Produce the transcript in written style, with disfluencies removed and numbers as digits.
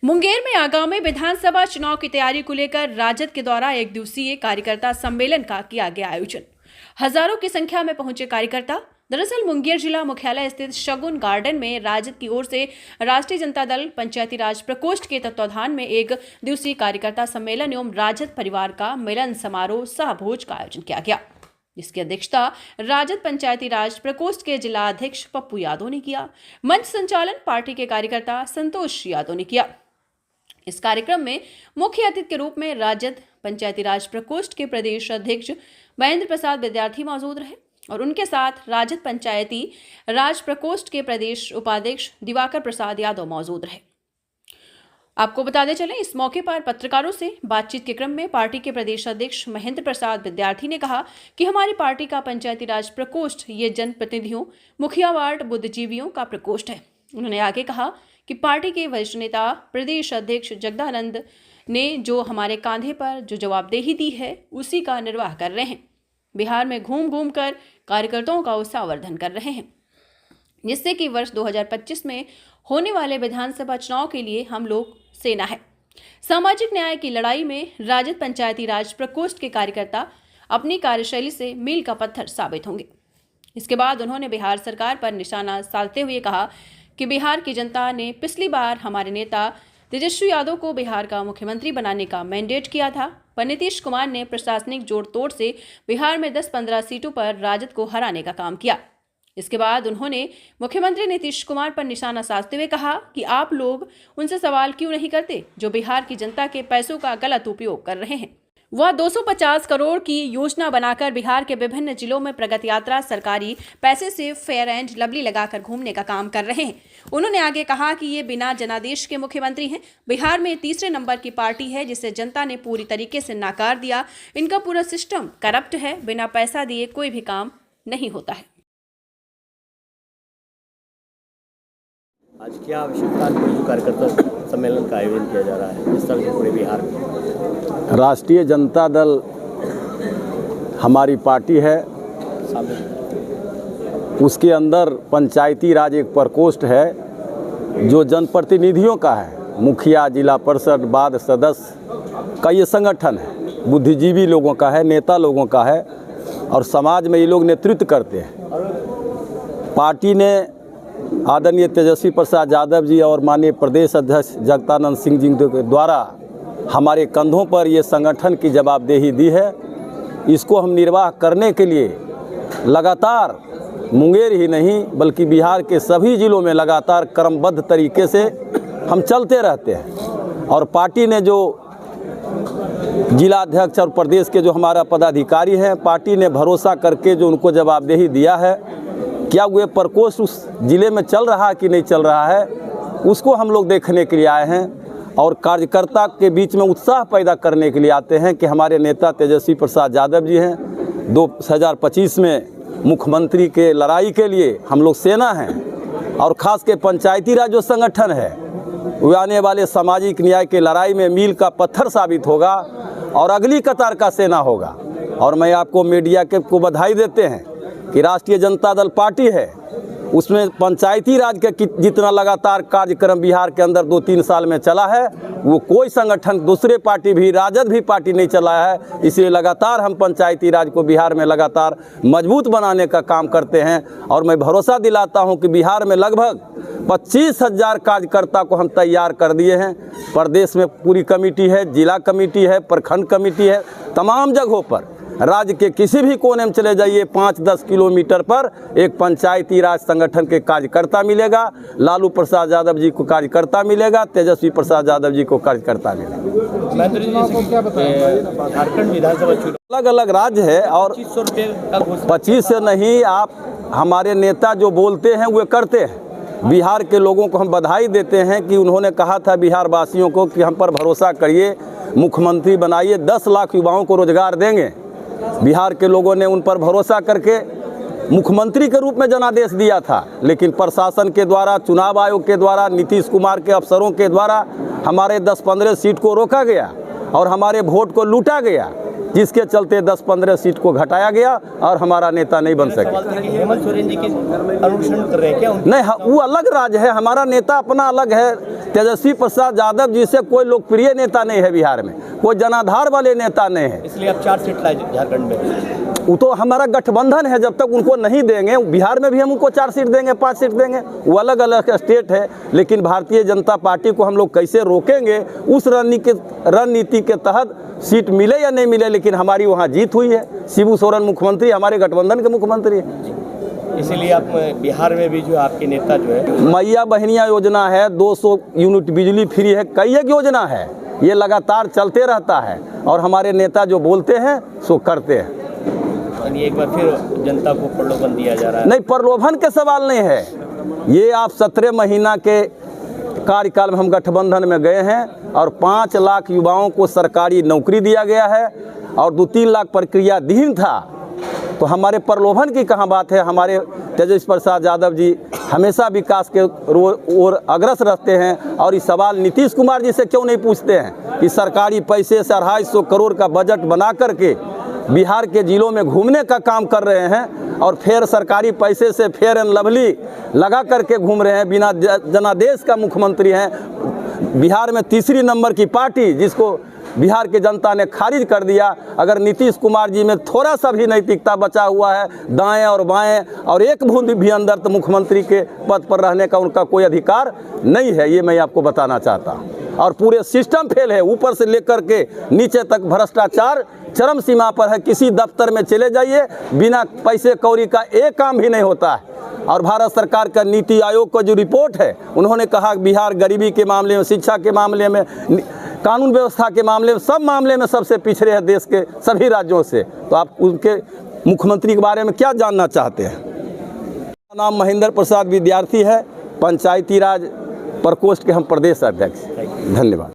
मुंगेर में आगामी विधानसभा चुनाव की तैयारी को लेकर राजद के द्वारा एक दिवसीय कार्यकर्ता सम्मेलन का किया गया आयोजन। हजारों की संख्या में पहुंचे कार्यकर्ता। दरअसल मुंगेर जिला मुख्यालय स्थित शगुन गार्डन में राजद की ओर से राष्ट्रीय जनता दल पंचायती राज प्रकोष्ठ के तत्वाधान में एक दिवसीय कार्यकर्ता सम्मेलन एवं राजद परिवार का मिलन समारोह सह भोज का आयोजन किया गया, जिसकी अध्यक्षता राजद पंचायती राज प्रकोष्ठ के जिला अध्यक्ष पप्पू यादव ने किया। मंच संचालन पार्टी के कार्यकर्ता संतोष यादव ने किया। इस कार्यक्रम में मुख्य अतिथि के रूप में राजद पंचायती राज प्रकोष्ठ के प्रदेश अध्यक्ष महेंद्र प्रसाद विद्यार्थी मौजूद रहे और उनके साथ राजद पंचायती राज प्रकोष्ठ के प्रदेश उपाध्यक्ष दिवाकर प्रसाद यादव मौजूद रहे। आपको बताते चलें, इस मौके पर पत्रकारों से बातचीत के क्रम में पार्टी के प्रदेश अध्यक्ष महेंद्र प्रसाद विद्यार्थी ने कहा कि हमारी पार्टी का पंचायती राज प्रकोष्ठ ये जनप्रतिनिधियों, मुखिया वार्ड, बुद्धिजीवियों का प्रकोष्ठ है। उन्होंने आगे कहा कि पार्टी के वरिष्ठ नेता प्रदेश अध्यक्ष जगदानंद ने जो हमारे कांधे पर जो जवाबदेही दी है उसी का निर्वाह कर रहे हैं। बिहार में घूम घूम कर कार्यकर्ताओं का उत्साहवर्धन कर रहे हैं, जिससे कि वर्ष 2025 में होने वाले विधानसभा चुनाव के लिए हम लोग सेना है। सामाजिक न्याय की लड़ाई में राजद पंचायती राज प्रकोष्ठ के कार्यकर्ता अपनी कार्यशैली से मील का पत्थर साबित होंगे। इसके बाद उन्होंने बिहार सरकार पर निशाना साधते हुए कहा कि बिहार की जनता ने पिछली बार हमारे नेता तेजस्वी यादव को बिहार का मुख्यमंत्री बनाने का मैंडेट किया था, पर नीतीश कुमार ने प्रशासनिक जोड़ तोड़ से बिहार में 10-15 सीटों पर राजद को हराने का काम किया। इसके बाद उन्होंने मुख्यमंत्री नीतीश कुमार पर निशाना साधते हुए कहा कि आप लोग उनसे सवाल क्यों नहीं करते जो बिहार की जनता के पैसों का गलत उपयोग कर रहे हैं। वह 250 करोड़ की योजना बनाकर बिहार के विभिन्न जिलों में प्रगति यात्रा सरकारी पैसे से फेयर एंड लवली लगाकर घूमने का काम कर रहे हैं। उन्होंने आगे कहा कि ये बिना जनादेश के मुख्यमंत्री हैं। बिहार में तीसरे नंबर की पार्टी है जिसे जनता ने पूरी तरीके से नकार दिया। इनका पूरा सिस्टम करप्ट है, बिना पैसा दिए कोई भी काम नहीं होता है। आज क्या आवश्यकता कार्यकर्ता सम्मेलन का आयोजन किया जा रहा है इस तरह से पूरे बिहार में? राष्ट्रीय जनता दल हमारी पार्टी है, उसके अंदर पंचायती राज एक प्रकोष्ठ है जो जनप्रतिनिधियों का है। मुखिया, जिला परिषद, वार्ड सदस्य का ये संगठन है, बुद्धिजीवी लोगों का है, नेता लोगों का है और समाज में ये लोग नेतृत्व करते हैं। पार्टी ने आदरणीय तेजस्वी प्रसाद यादव जी और माननीय प्रदेश अध्यक्ष जगदानंद सिंह जी के द्वारा हमारे कंधों पर ये संगठन की जवाबदेही दी है। इसको हम निर्वाह करने के लिए लगातार मुंगेर ही नहीं बल्कि बिहार के सभी जिलों में लगातार क्रमबद्ध तरीके से हम चलते रहते हैं। और पार्टी ने जो जिला अध्यक्ष और प्रदेश के जो हमारा पदाधिकारी हैं, पार्टी ने भरोसा करके जो उनको जवाबदेही दिया है, क्या वो प्रकोष्ठ उस जिले में चल रहा है कि नहीं चल रहा है, उसको हम लोग देखने के लिए आए हैं और कार्यकर्ता के बीच में उत्साह पैदा करने के लिए आते हैं कि हमारे नेता तेजस्वी प्रसाद यादव जी हैं। 2025 में मुख्यमंत्री के लड़ाई के लिए हम लोग सेना हैं और ख़ास के पंचायती राज जो संगठन है वो आने वाले सामाजिक न्याय के लड़ाई में मील का पत्थर साबित होगा और अगली कतार का सेना होगा। और मैं आपको मीडिया के को बधाई देते हैं कि राष्ट्रीय जनता दल पार्टी है, उसमें पंचायती राज के जितना लगातार कार्यक्रम बिहार के अंदर 2-3 साल में चला है वो कोई संगठन दूसरे पार्टी भी राजद भी पार्टी नहीं चलाया है। इसलिए लगातार हम पंचायती राज को बिहार में लगातार मजबूत बनाने का काम करते हैं और मैं भरोसा दिलाता हूं कि बिहार में लगभग 25,000 कार्यकर्ता को हम तैयार कर दिए हैं। प्रदेश में पूरी कमेटी है, जिला कमेटी है, प्रखंड कमेटी है, तमाम जगहों पर राज्य के किसी भी कोने में चले जाइए 5-10 किलोमीटर पर एक पंचायती राज संगठन के कार्यकर्ता मिलेगा। लालू प्रसाद यादव जी को कार्यकर्ता मिलेगा, तेजस्वी प्रसाद यादव जी को कार्यकर्ता मिलेगा। झारखंड विधानसभा चुनाव अलग अलग राज्य है और 2500 रुपये का 25 से नहीं, आप हमारे नेता जो बोलते हैं वो करते हैं। बिहार के लोगों को हम बधाई देते हैं कि उन्होंने कहा था बिहार वासियों को कि हम पर भरोसा करिए, मुख्यमंत्री बनाइए, 10 लाख युवाओं को रोजगार देंगे। बिहार के लोगों ने उन पर भरोसा करके मुख्यमंत्री के रूप में जनादेश दिया था, लेकिन प्रशासन के द्वारा, चुनाव आयोग के द्वारा, नीतीश कुमार के अफसरों के द्वारा हमारे 10-15 सीट को रोका गया और हमारे वोट को लूटा गया, जिसके चलते 10-15 सीट को घटाया गया और हमारा नेता नहीं बन सके। हेमंत सोरेन जी की अनुसरण कर रहे हैं क्या? नहीं, वो अलग राज्य है, हमारा नेता अपना अलग है। तेजस्वी प्रसाद यादव जी से कोई लोकप्रिय नेता नहीं है बिहार में, कोई जनाधार वाले नेता नहीं है। इसलिए आप 4 सीट लाए झारखंड में। वो तो हमारा गठबंधन है, जब तक उनको नहीं देंगे, बिहार में भी हम उनको 4 सीट देंगे, 5 सीट देंगे, वो अलग अलग स्टेट है। लेकिन भारतीय जनता पार्टी को हम लोग कैसे रोकेंगे, उस रणनीति के तहत सीट मिले या नहीं मिले, लेकिन हमारी वहाँ जीत हुई है। शिबू सोरेन मुख्यमंत्री हमारे गठबंधन के मुख्यमंत्री हैं। इसीलिए आप बिहार में भी जो आपके नेता जो है, मैया बहनिया योजना है, 200 यूनिट बिजली फ्री है, कई एक योजना है, ये लगातार चलते रहता है और हमारे नेता जो बोलते हैं सो करते हैं। यानी एक बार फिर जनता को प्रलोभन दिया जा रहा है। नहीं, प्रलोभन के सवाल नहीं है। ये आप 17 महीना के कार्यकाल में हम गठबंधन में गए हैं और 5 लाख युवाओं को सरकारी नौकरी दिया गया है और 2-3 लाख प्रक्रियाधीन था, तो हमारे प्रलोभन की कहाँ बात है। हमारे तेजस्वी प्रसाद यादव जी हमेशा विकास के ओर अग्रसर रहते हैं और इस सवाल नीतीश कुमार जी से क्यों नहीं पूछते हैं कि सरकारी पैसे से 250 करोड़ का बजट बना करके बिहार के जिलों में घूमने का काम कर रहे हैं और फिर सरकारी पैसे से फेयर एंड लवली लगा करके घूम रहे हैं। बिना जनादेश का मुख्यमंत्री हैं। बिहार में तीसरी नंबर की पार्टी जिसको बिहार की जनता ने खारिज कर दिया। अगर नीतीश कुमार जी में थोड़ा सा भी नैतिकता बचा हुआ है, दाएं और बाएं और एक बूंद भी अंदर, तो मुख्यमंत्री के पद पर रहने का उनका कोई अधिकार नहीं है। ये मैं आपको बताना चाहता हूँ। और पूरे सिस्टम फेल है, ऊपर से लेकर के नीचे तक भ्रष्टाचार चरम सीमा पर है। किसी दफ्तर में चले जाइए, बिना पैसे कौड़ी का एक काम भी नहीं होता है। और भारत सरकार का नीति आयोग का जो रिपोर्ट है, उन्होंने कहा कि बिहार गरीबी के मामले में, शिक्षा के मामले में, कानून व्यवस्था के मामले में, सब मामले में सबसे पिछड़े हैं देश के सभी राज्यों से। तो आप उनके मुख्यमंत्री के बारे में क्या जानना चाहते हैं? मेरा नाम महेंद्र प्रसाद विद्यार्थी है, पंचायती राज प्रकोष्ठ के हम प्रदेश अध्यक्ष। धन्यवाद।